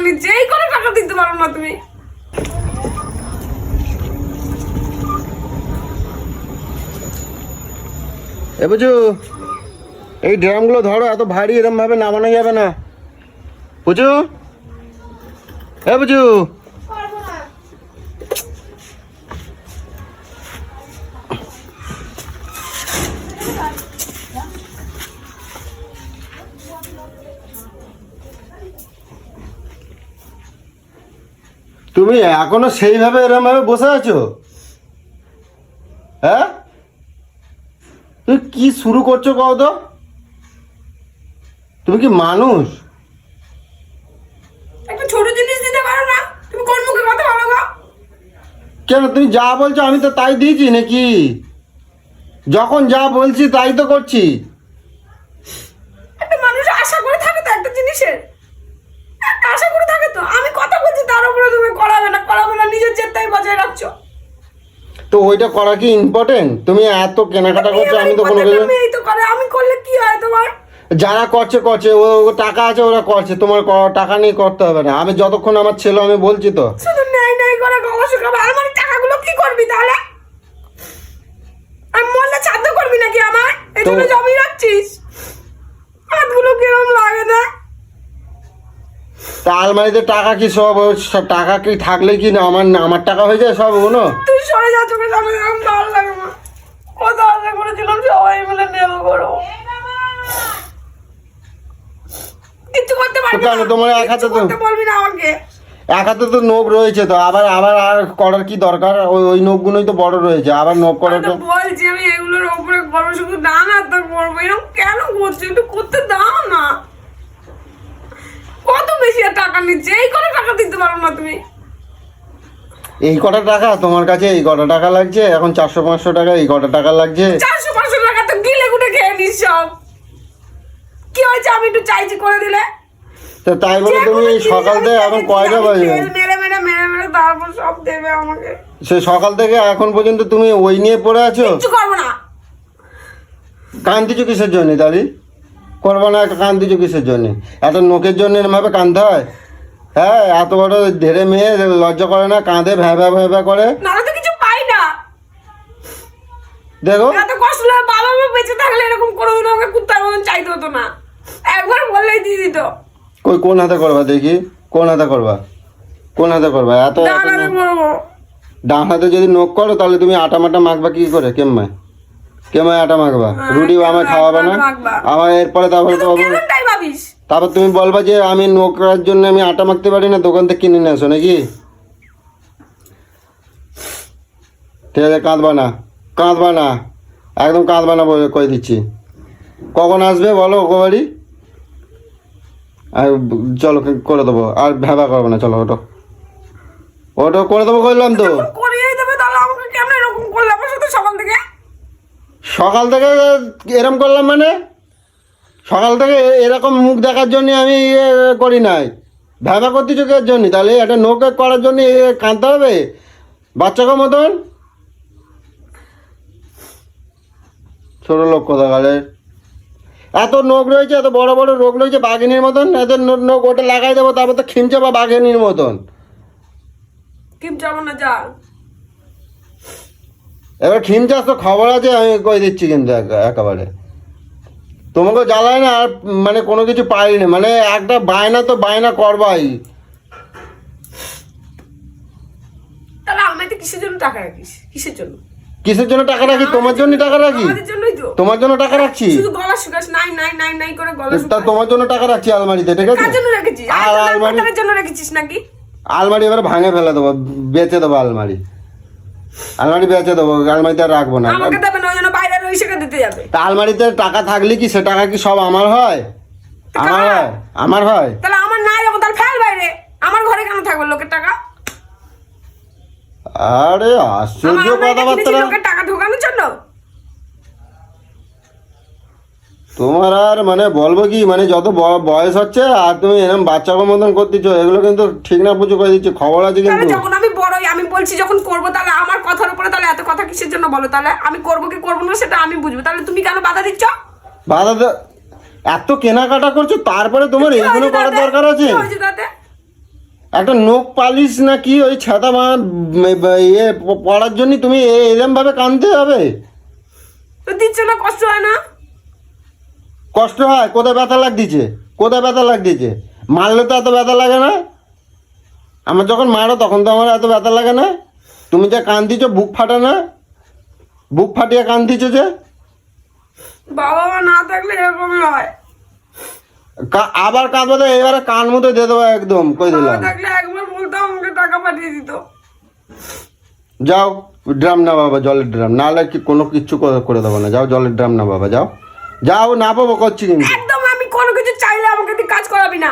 নিচ্ছে, এই করে টাকা দিতে পারো না তুমি। এ বুঝু, এই ড্রামগুলো ধরো, এত ভারী এরম ভাবে নামানো যাবে না। বুঝু, এ বুঝু, তুমি এখনো সেইভাবে এরম ভাবে বসে আছো? হ্যাঁ, তুমি কি শুরু করছো কও তো? তুমি কি মানুষ? একটা ছোট জিনিস দিতে পারো না? তুমি কোন মুখে কথা বলো গো? কেন, তুমি যা বলছো আমি তো তাই দিয়েছি নাকি? যখন যা বলছি তাই তো করছি। একটা মানুষ আশা করে থাকে তো একটা জিনিসের, একটা আশা করে থাকে তো। আমি কথা বলছি তার উপরে তুমি করাবে না, নিজের জেদটাই বজায় রাখছো। তো ওইটা করা কি ইম্পর্টেন্ট? তুমি এত কেনাকাটা করছো, আমি তো কোনো এই তো করে, আমি করলে কি হয় তোমার? যারা করছে ও টাকা আছে ওরা করছে, তোমার টাকা নিয়ে করতে হবে না। আমি যতক্ষণ আমার ছেলে, আমি বলছি তো। শুধু নাই করে গলা শুকাবে। আমার টাকাগুলো কি করবি তাহলে? আমি মরলে ছাদ্য করবি নাকি আমার? এই জন্য জমি রাখছিস? হাতগুলো কিরম লাগে না? তা আলমারিতে টাকা কি সব টাকা কি থাকলে কি না আমার টাকা হয়ে যায় সব ওগুলো? তুই সরে যা, চোখের সামনে এরকম ভালো লাগে না। কত আশা করেছিলাম সবাই মিলে নেব করো, কিছু করতে পারবি না। তোমার এক হাতে তো বলবি না আমাকে। এক হাতে তো নখ রয়েছে, তো আবার আবার আর করার কি দরকার? ওই নখগুলোই তো বড় রয়েছে, আবার নখ করার। বলছি আমি এগুলোর উপরে করবো, শুধু ডান হাতটা করবো। এরকম কেন করছো? একটু করতে দাও না। কত বেশি আর টাকা নিচ্ছে, এই করে টাকা দিতে পারো না তুমি? এই কটা টাকা তোমার কাছে? এই কটা টাকা লাগছে এখন? 400-500 টাকা এই কটা টাকা লাগছে? 400-500 টাকা তো গিলে গুটে খেয়ে নিস সব। কি হয়েছে আমি একটু চাইছি করে দিলে? তো তাই বলে তুমি সকাল থেকে এখন কয়টা বাজে? মেরে তারপর সব দেবে আমাকে। সে সকাল থেকে এখন পর্যন্ত তুমি ওই নিয়ে পড়ে আছো? কিচ্ছু করবো না। কান্দিছো কিসের জন্য দাদি? করবো না, একটা কান্দিছো কিসের জন্য? এত নোকের জন্য এরমভাবে কাঁদতে হয়? হ্যাঁ, এত বড় ধেরে মেয়ে লজ্জা করে না? কাঁদে ভ্যা করে। না তো কিছু পাই না। দেখো এত কষ্ট লাগে। বাবা মা বেঁচে থাকলে এরকম কোনোদিন আমাকে কুত্তার মতন চাইতে হতো না। একবার বললেই দিয়ে দিত। কোন হাতে করবা দেখি? কোন হাতে করবা? কোন হাতে করবা? এত ডান হাতে যদি নখ করো তাহলে তুমি আটা মাটা মাখবা কি করে? কেমন আটা মাখবা? রুটি আমার খাওয়াবে না আমার? এরপরে তারপর তুমি বলবা যে আমি নখ করার জন্য আমি আটা মাখতে পারি না, দোকান থেকে কিনে নিয়ে আসো নাকি? ঠিক আছে, কাঁদবা না, একদম কাঁদবা না বলে কয়ে দিচ্ছি। কখন আসবে বলো ওকে বাড়ি? আর চলো করে দেবো, আর ভেবা করবো না, চলো ওটো করে দেবো করলাম তো। সকাল থেকে এরম করলাম মানে? সকাল থেকে এরকম মুখ দেখার জন্য আমি করি নাই, ভেবা করতে চোখের জন্য? তাহলে একটা নখ করার জন্য কাঁদতে হবে বাচ্চাকে মতন? ছোট লোক কোথাকারে? এত নখ রয়েছে, এত বড় বড় রোগ রয়েছে বাঘিনীর মতন, এত নখ ওটা লাগাই দেবো, তারপর তো খিমচাবা বাঘিনীর মতন। এবার খিমচাস তো খবর আছে, আমি কই দিচ্ছি কিন্তু একেবারে। তোমাকে জ্বালায় না আর মানে কোনো কিছু পাইনি, মানে একটা বায়না তো বায়না করবাই। তাহলে আমাকে কিসের জন্য টাকা রাখিস? কিসের জন্য টাকা রাখি? তোমার জন্য টাকা রাখি? তোমার জন্য টাকা রাখছি? শুধু গলা শুকাস নাই করে গলা শুকাস। তোমার জন্য টাকা রাখছি আলমারিতে, ঠিক আছে? কার জন্য রেখেছিস? আর আলমারির জন্য রেখেছিস নাকি? আলমারি এবার ভাঙে ফেলে দেবো, বেচে দেবো আলমারি বেচে দেবো, আলমারিতে আর রাখবো না। আমাকে দেবে না, ওই জন্য বাইরে রইসেকে দিতে যাবে। তা আলমারিতে টাকা থাকলে কি সে টাকা কি সব আমার হয়? আমার হয়। তাহলে আমার নাই যখন, তাহলে ফেল বাইরে। আমার ঘরে কেন থাকবে লোকের টাকা? আরে আশ্চর্য কথাবার্তা। লোকের টাকা ঢোকানোর জন্য তোমার আর মানে বলবো কি, মানে যত বয়স হচ্ছে আর তুমি এরকম বাচ্চাকে মতন করতেছো, এগুলো কিন্তু ঠিক না। পুজো করে দিচ্ছি, খবর আছে কিন্তু। যখন আমি বড়ই, আমি বলছি যখন করবো, তাহলে আমার কথার উপরে তাহলে এত কথা কিসের জন্য বলো? তাহলে আমি করবো কি করবো না সেটা আমি বুঝবো, তাহলে তুমি কেন বাধা দিচ্ছ? এত কেনাকাটা করছো তারপরে তোমার এইগুলো করার দরকার আছে? একটা নখ পালিশ না কি ওই ছাতা ইয়ে পড়ার জন্য তুমি এরম ভাবে কাঁদতে হবে? তো দিচ্ছে না, কষ্ট হয় না? কষ্ট হয়? কোথায় ব্যথা লাগতেছে? কোথায় ব্যথা লাগতেছে? মারলে তো এত ব্যথা লাগে না। আমার যখন মারো তখন তো আমার এত ব্যথা লাগে না। তুমি যে কাঁদতেছ বুক ফাটা না? বুক ফাটিয়ে কাঁদতেছ যে? বাবা মা না থাকলে এরকমই হয়। আবার কাঁদবো তো এবারে কান মতো দিয়ে দেবো একদম, কই বাবা দিলাম। থাকলে একবার বলতাম, আমাকে টাকা পাঠিয়ে দিত। যাও ড্রাম না বাবা, জলের ড্রাম, নাহলে কি কোনো কিচ্ছু করে দেবো না। যাও জলের ড্রাম না বাবা, যাও যাও, না পাবো করছি কিন্তু। একদম আমি কোনো কিছু চাইলে আমাকে তুই কাজ করাবি না।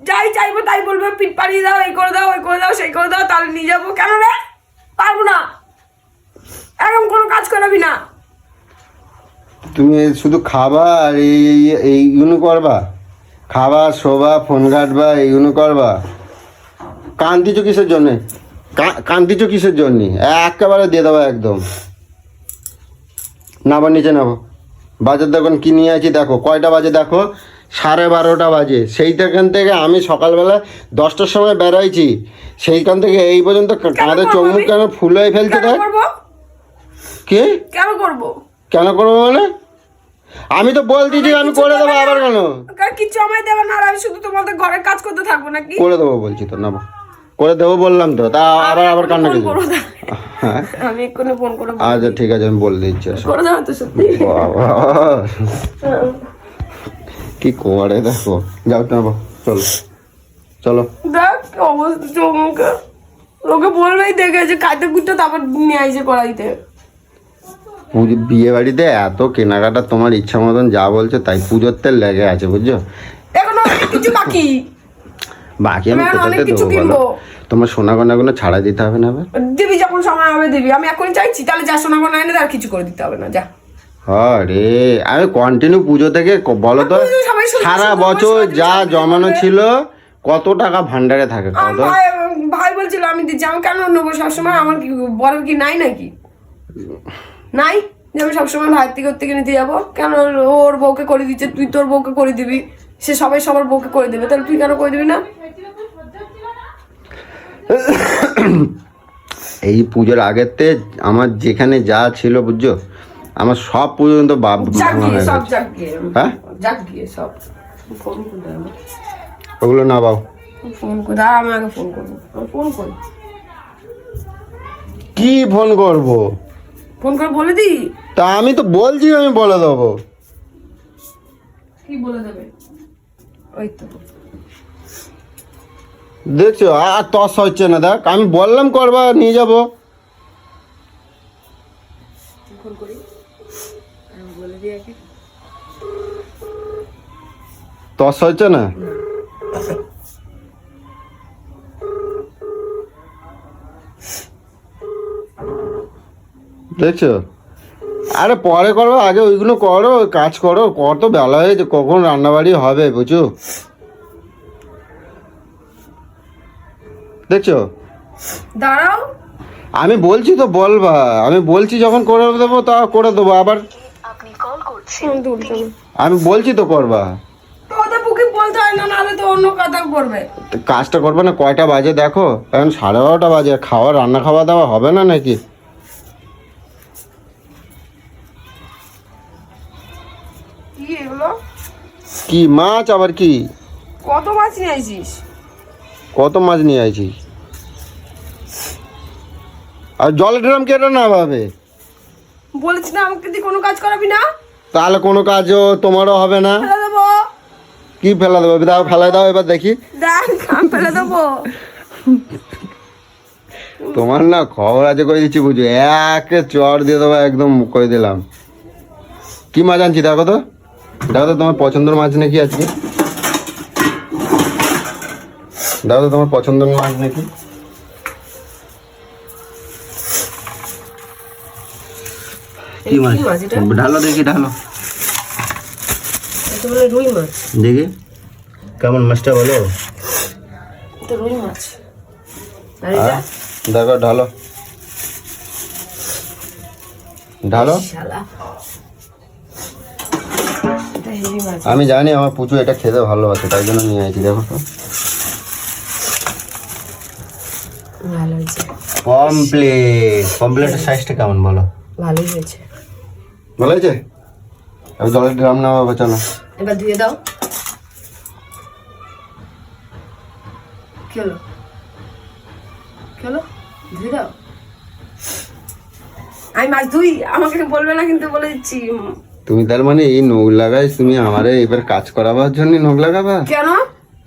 যাই চাইবো তাই বলবে, পিঠ পাড়িয়ে দাও, এই করে দাও, ওই করে দাও, সেই করে দাও, তাহলে নিয়ে যাবো। কেন রে? পারবো না, এরকম কোনো কাজ করাবি না। তুমি শুধু খাবা আর এইগুলো করবা, খাবা শোবা ফোন ঘাটবা এইগুলো করবা। কান্দিছ কিসের জন্যে? কান্দিছ কিসের জন্যে? একেবারে দিয়ে দেবো একদম। নাবো নিচে নাবো। বাজার দোকান কি নিয়ে আছি দেখো, কয়টা বাজে দেখো, 12:30 বাজে। সেইখান থেকে আমি সকালবেলা 10টার সময় বেরোইছি, সেইখান থেকে এই পর্যন্ত কাঁধে চোখ কেন ফুল হয়ে ফেলছে কেন দেখ। করবো? কি কেন করবো? কেন করবো মানে? আমি তো বলতেছি আমি করে দেবো, আবার কেন? কিছু আমায় দেবে না, আর আমি শুধু তোমাদের ঘরের কাজ করতে থাকবো নাকি? করে দেবো বলছি তো, নাবো করে দেবো বললাম তো, তা আবার কান্না ফোন কিছু। করো না। হ্যাঁ আমি এক্ষুনি ফোন করে আচ্ছা ঠিক আছে, আমি বলে দিচ্ছি। করে দাও তো সত্যি। বাবা কি করে দেখো, যাও নাবো, চলো চলো। দেখ কি অবস্থা চোখ মুখে। লোকে বলবেই দেখে যে খাইতে কুটতে তারপর নিয়ে আইসে করাইতে। বিয়ে বাড়িতে এত কেনাকাটা তোমার ইচ্ছা মতন যা বলছো তাই, পুজোর তেল লেগে আছে বুঝছো। এখনো অনেক কিছু বাকি। বাকি আমি আমি অনেক কোথাতে কিছু দেবো কিনবো। বলো? তোমার সোনা গয়নাগুলো ছাড়া দিতে হবে না আবার? দিবি যখন সময় হবে দিবি। আমি এখন চাইছি, তাহলে যা শোনা কোনো এনে আর কিছু করে দিতে হবে না, যা। আরে আমি কন্টিনিউ পুজো থেকে বলো তো, পুজো সবাই শুধু সারা শুধু বছর বসে যা আছে, জমানো সবাই ছিল কত টাকা ভান্ডারে থাকে আমার কত। ভাই বলছিল আমি দিচ্ছি, আমি কেন নেবো সবসময়? আমার কি বড় কি নাই নাকি? নাই যে আমি সবসময় ভাইয়ের থেকে নিতে যাবো? কেন ওর বউকে করে দিচ্ছে, তুই তোর বউকে করে দিবি, সে সবাই সবার বউকে করে দেবে, তাহলে তুই কেন করে দিবি না? এই পুজোর আগেতে আমার যেখানে যা ছিল বুঝছো, আমার সব পর্যন্ত যাক ভাঙা গিয়ে হয়ে সব, গেছে। যাক গিয়ে, হ্যাঁ যাক গিয়ে সব। ফোন করে দাও, ওগুলো না বাবু, ফোন করে দাও, আমি আগে ফোন করবো। আমি ফোন করি, কি ফোন করবো? ফোন করে বলে দি। তা আমি তো বলছি আমি বলে দেবো। কি বলে দেবে? ওই তো দেখছো আর তস হচ্ছে না, দেখ আমি বললাম করবা নিয়ে যাবো। ফোন করি, আমি বলে দিই আগে। তস হচ্ছে না। দেখছো, আরে পরে করো, আগে ওইগুলো করো, কাজ করো, কত বেলা হয়েছে, কখন রান্নাবাড়ি হবে বুঝছো। দেখছো দাঁড়াও, আমি বলছি তো বলবা, আমি বলছি যখন করে দেবো তা করে দেবো আবার। ফোন তুলছো না। আমি বলছি তো করবা, ওদের বুকে বলতে হয় না, নাহলে তো অন্য কথা করবে। তো কাজটা করবে না। কয়টা বাজে দেখো, এখন 12:30 বাজে, খাওয়া রান্না খাওয়া দাওয়া হবে না নাকি? কি এগুলো? কি মাছ আবার কি? কত মাছ নিয়ে আইছিস? কত মাছ নিয়ে আইছিস? আর জলের ড্রাম কেটে না ভাবে, বলেছি না আমাকে তুই কোনো কাজ করাবি না। তাহলে কোনো কাজও তোমারও হবে না। ফেলে দেবো। কি ফেলা দেবো? দাও ফেলাই দাও এবার দেখি। দেখ আমি ফেলে দেবো। তোমার না খবর আছে করে দিচ্ছি বুঝো, একে চর দিয়ে দেবো একদম করে দিলাম। কি মাছ আনছি দেখো তো, দেখো তো তোমার পছন্দের মাছ নাকি আজকে, দেখো তো তোমার পছন্দের মাছ নাকি। কি মাছ? কি মাছ এটা? ঢালো দেখি, ঢালো এটা বলে রুই মাছ। দেখি কেমন মাছটা বলো। এটা রুই মাছ। আর এটা? দেখো ঢালো, ঢালো। শালা, এটা হেভি মাছ আমি জানি আমার পুচু এটা খেতে ভালোবাসে, তাই জন্য নিয়ে আইছি। দেখো তো, ভালো হয়েছে, কমপ্লিটের সাইজটা কেমন বলো? ভালোই হয়েছে। ভালো হয়েছে? আমি জলের ড্রাম নামাবো, চলো। এবার ধুয়ে দাও। খেলো খেলো, ধুয়ে দাও। আমি মাছ ধুই, আমাকে বলবে না কিন্তু, বলে দিচ্ছি। তুমি তার মানে এই নখ লাগাইস, তুমি আমারে এবার কাজ করাবার জন্য নখ লাগাবা? কেন?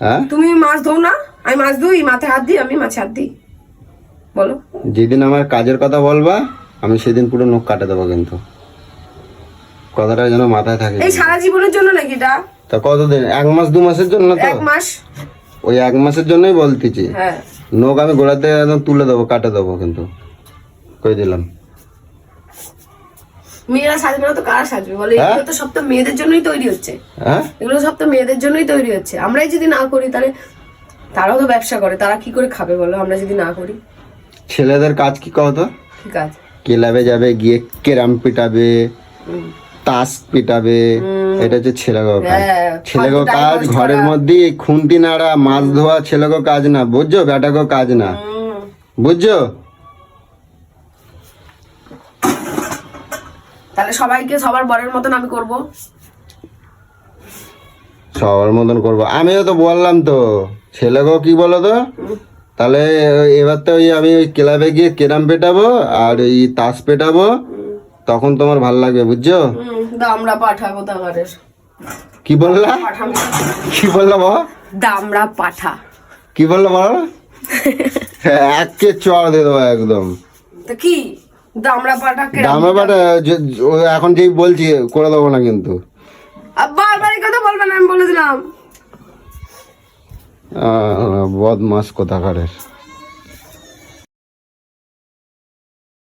হ্যাঁ, তুমি মাছ ধো না? আমি মাছ ধুই, মাথায় হাত দিই, আমি মাছে হাত দিই। বলো। যেদিন আমার কাজের কথা বলবা আমি সেদিন পুরো নখ কাটে দেবো, কিন্তু কথাটা যেন মাথায় থাকে। এই সারা জীবনের জন্য নাকি এটা? তা কতদিন? 1 মাস 2 মাসের জন্য তো? 1 মাস। ওই 1 মাসের জন্যই বলতেছি। হ্যাঁ, নখ আমি গোড়াতে একদম তুলে দেবো, কাটে দেবো, কিন্তু কই দিলাম। মেয়েরা সাজবে না তো কারা সাজবে বলে? হ্যাঁ? এগুলো তো সব তো মেয়েদের জন্যই তৈরি হচ্ছে। হ্যাঁ, এগুলো সব তো মেয়েদের জন্যই তৈরি হচ্ছে। আমরাই যদি না করি তাহলে তারাও তো ব্যবসা করে, তারা কি করে খাবে বলো? আমরা যদি না করি। ছেলেদের কাজ কি কতো? ঠিক আছে। ক্লাবে যাবে, গিয়ে ক্যারাম পিটাবে, তাস পিটাবে, এটা হচ্ছে ছেলেগো কাজ। হ্যাঁ, ছেলেগো ফালতু কাজ time waste ঘরের করা। মধ্যে এই খুন্তি নাড়া, মাছ ধোয়া ছেলেগো কাজ না, বুঝছো? বেটাগো কাজ না, বুঝছো? তাহলে সবাইকে সবার বরের মতন আমি করব। সবার মতন করবো। আমিও তো বললাম তো, ছেলেগো কি বলো তো, তাহলে এবার তো ওই আমি ওই ক্লাবে গিয়ে ক্যারাম পেটাবো আর এই তাস পেটাবো, তখন তোমার ভাল লাগবে, বুঝছো? দামড়া পাঠা কোথাকারের। কি বললা? পাঠা, কি বললা বাবা? দামড়া পাঠা। কি বললো বলো? একে চড় দিয়ে দেবো একদম। তো কি দামড়া পাঠা? দামে বাটা এখন যেই বলছি করে দেবো না কিন্তু। বারবার এই কথা বলবে না, আমি বলে দিলাম। বদমাস কোথাকারের।